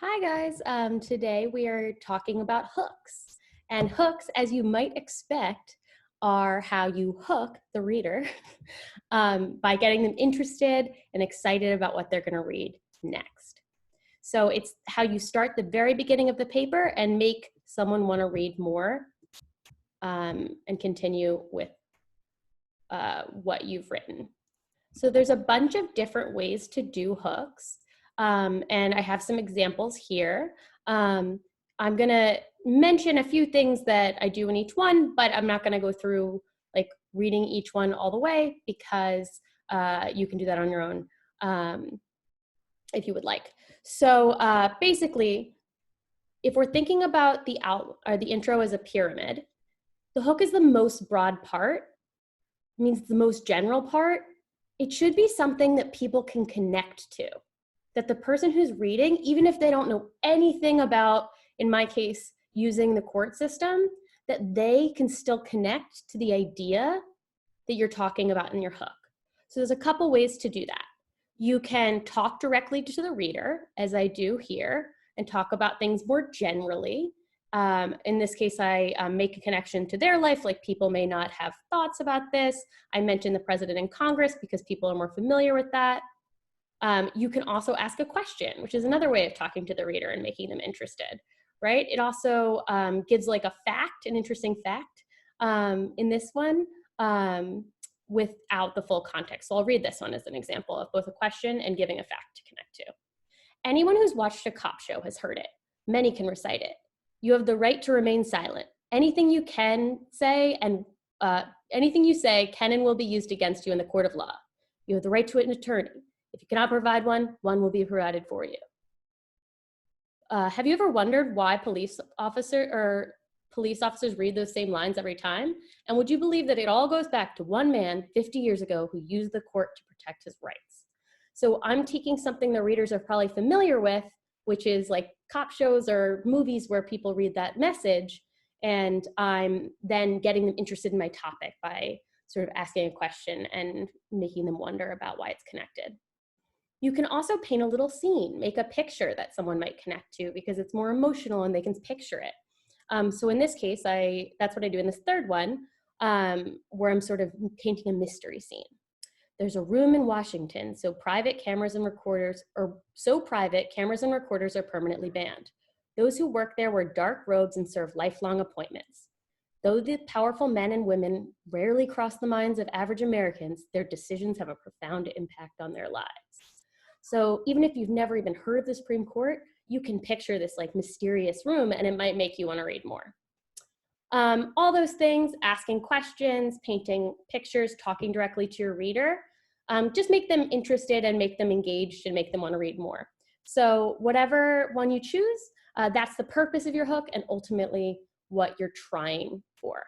Hi guys, today we are talking about hooks. And hooks, as you might expect, are how you hook the reader by getting them interested and excited about what they're gonna read next. So it's how you start the very beginning of the paper and make someone wanna read more and continue with what you've written. So there's a bunch of different ways to do hooks. And I have some examples here. I'm gonna mention a few things that I do in each one, but I'm not gonna go through like reading each one all the way because you can do that on your own if you would like. So basically, if we're thinking about the intro as a pyramid, the hook is the most broad part, means the most general part. It should be something that people can connect to, that the person who's reading, even if they don't know anything about, in my case, using the court system, that they can still connect to the idea that you're talking about in your hook. So there's a couple ways to do that. You can talk directly to the reader, as I do here, and talk about things more generally. In this case, I make a connection to their life, like people may not have thoughts about this. I mention the president and Congress because people are more familiar with that. You can also ask a question, which is another way of talking to the reader and making them interested, right? It also gives like a fact, an interesting fact in this one without the full context. So I'll read this one as an example of both a question and giving a fact to connect to. Anyone who's watched a cop show has heard it. Many can recite it. You have the right to remain silent. Anything you say can and will be used against you in the court of law. You have the right to an attorney. If you cannot provide one, one will be provided for you. Have you ever wondered why police officers read those same lines every time? And would you believe that it all goes back to one man 50 years ago who used the court to protect his rights? So I'm taking something the readers are probably familiar with, which is like cop shows or movies where people read that message, and I'm then getting them interested in my topic by sort of asking a question and making them wonder about why it's connected. You can also paint a little scene, make a picture that someone might connect to because it's more emotional and they can picture it. So in this case, that's what I do in this third one, where I'm sort of painting a mystery scene. There's a room in Washington, so private cameras and recorders are permanently banned. Those who work there wear dark robes and serve lifelong appointments. Though the powerful men and women rarely cross the minds of average Americans, their decisions have a profound impact on their lives. So even if you've never even heard of the Supreme Court, you can picture this like mysterious room and it might make you want to read more. All those things, asking questions, painting pictures, talking directly to your reader, just make them interested and make them engaged and make them want to read more. So whatever one you choose, that's the purpose of your hook and ultimately what you're trying for.